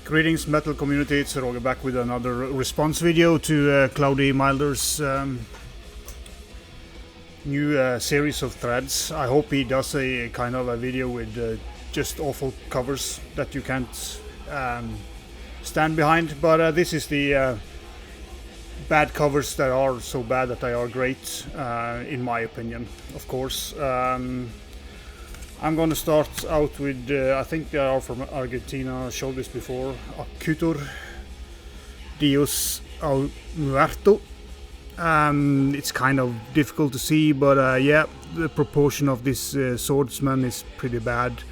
Greetings metal community, it's Roger back with another response video to Cloudy Milder's new series of threads. I hope he does a kind of a video with just awful covers that you can't stand behind, but this is the bad covers that are so bad that they are great, in my opinion, of course. I'm going to start out with, I think they are from Argentina, I showed this before, Acutor Dios al Muerto. It's kind of difficult to see, but yeah, the proportion of this swordsman is pretty bad.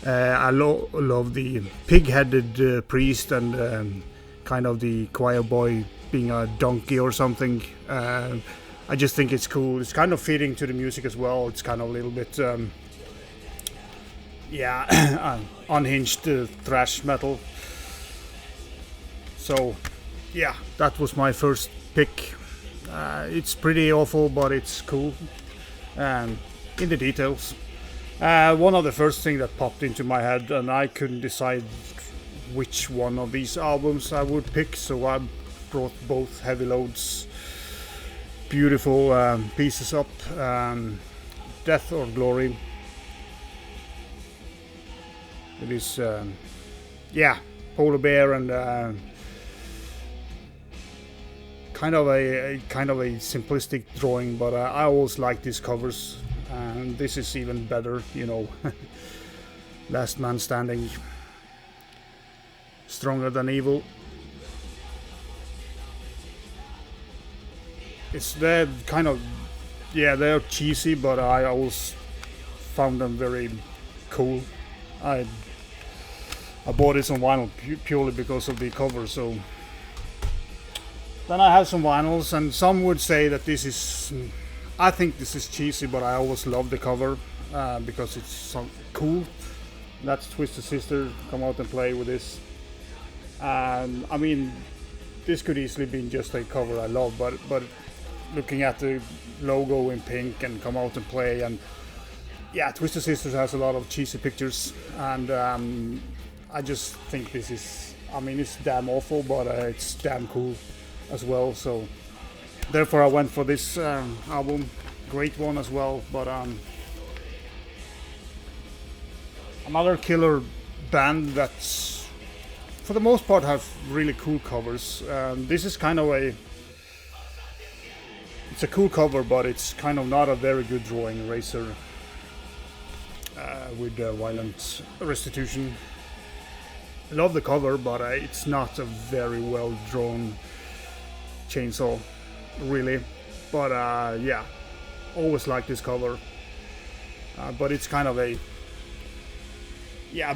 I love the pig-headed priest and kind of the choir boy being a donkey or something. I just think it's cool. It's kind of fitting to the music as well. It's kind of a little bit... yeah, unhinged thrash metal. So yeah, that was my first pick. It's pretty awful, but it's cool in the details. One of the first thing that popped into my head, and I couldn't decide which one of these albums I would pick, so I brought both heavy loads, beautiful pieces up. Death or Glory. It is, yeah, polar bear and kind of a simplistic drawing, but I always like these covers, and this is even better, you know. Last Man Standing, Stronger Than Evil. They're kind of, yeah, they're cheesy, but I always found them very cool. I bought this on vinyl purely because of the cover. So then I have some vinyls, and some would say that this is, I think this is cheesy, but I always love the cover because it's so cool. That's Twisted Sister, Come Out and Play with this. I mean, this could easily be just a cover I love, but looking at the logo in pink and Come Out and Play, and yeah, Twisted Sisters has a lot of cheesy pictures, and I just think this is, I mean, it's damn awful, but it's damn cool as well. So therefore I went for this album. Great one as well, but another killer band that's for the most part have really cool covers. This is kind of it's a cool cover, but it's kind of not a very good drawing. Razor with Violent Restitution. I love the cover, but it's not a very well drawn chainsaw, really. But yeah, always like this cover. But it's kind of a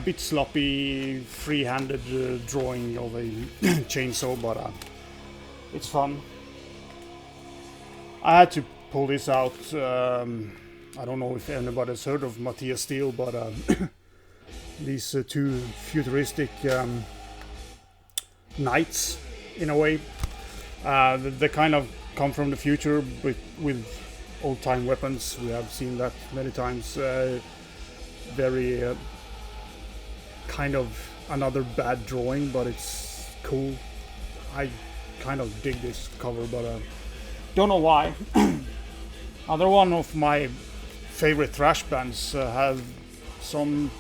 bit sloppy, free-handed drawing of a chainsaw, but it's fun. I had to pull this out. I don't know if anybody's heard of Matthias Steele, but these two futuristic knights, in a way. They kind of come from the future with old-time weapons. We have seen that many times. Very kind of another bad drawing, but it's cool. I kind of dig this cover, but don't know why. Another one of my favorite thrash bands have some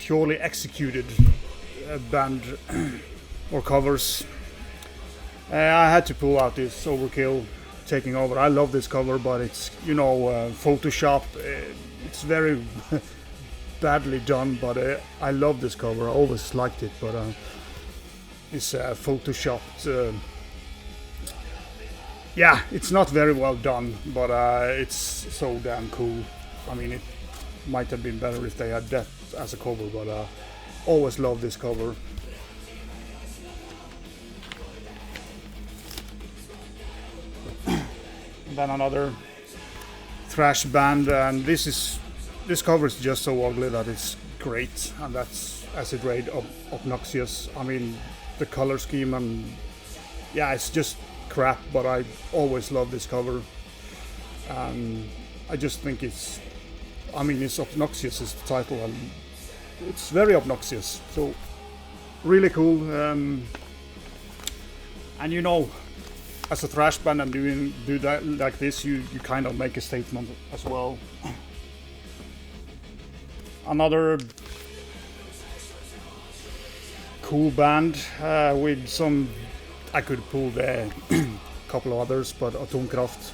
purely executed band or covers. I had to pull out this Overkill, Taking Over. I love this cover, but it's, you know, Photoshop. It's very badly done, but I love this cover. I always liked it, but it's photoshopped. Yeah, it's not very well done, but it's so damn cool. I mean, it might have been better if they had that as a cover, but always love this cover. And then another thrash band, and this cover is just so ugly that it's great, and that's Acid Raid Obnoxious. I mean, the color scheme, and yeah, it's just crap, but I always love this cover. I just think it's Obnoxious is the title, and it's very obnoxious. So really cool. And you know, as a thrash band and do that like this, you kind of make a statement as well. Another cool band with some. I could pull the couple of others, but Autumncroft,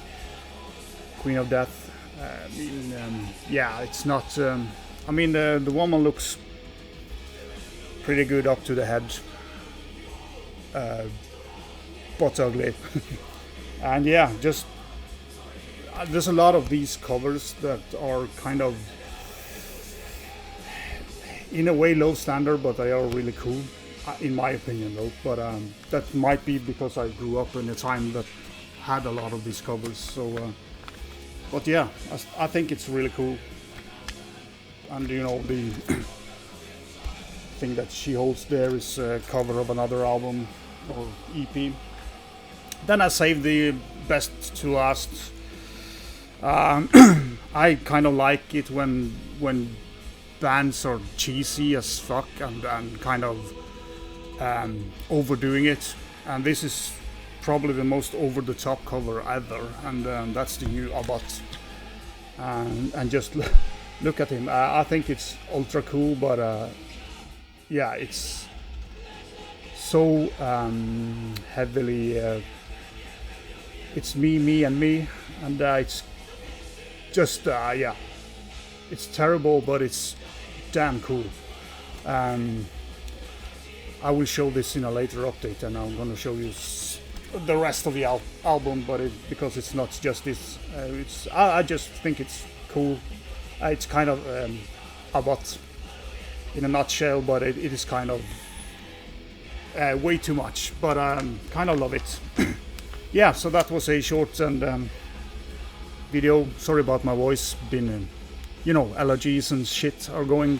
Queen of Death. I mean, yeah, it's not. I mean, the woman looks pretty good up to the head, but ugly. And yeah, just there's a lot of these covers that are kind of, in a way, low standard, but they are really cool, in my opinion, though. But that might be because I grew up in a time that had a lot of these covers. So, but yeah, I think it's really cool. And you know, the thing that she holds there is a cover of another album or EP. Then I saved the best to last. I kind of like it when bands are cheesy as fuck and kind of overdoing it. And this is probably the most over-the-top cover ever. And that's the new Abbott. And just look at him. I think it's ultra cool, but yeah, it's so heavily. It's me, and it's just yeah, it's terrible, but it's damn cool. I will show this in a later update, and I'm gonna show you the rest of the album, but because it's not just this, I just think it's cool. It's kind of Abbott in a nutshell, but it is kind of way too much, but kind of love it. Yeah, so that was a short and video. Sorry about my voice. Been, you know, allergies and shit are going.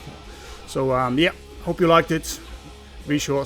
So yeah, hope you liked it. Be sure.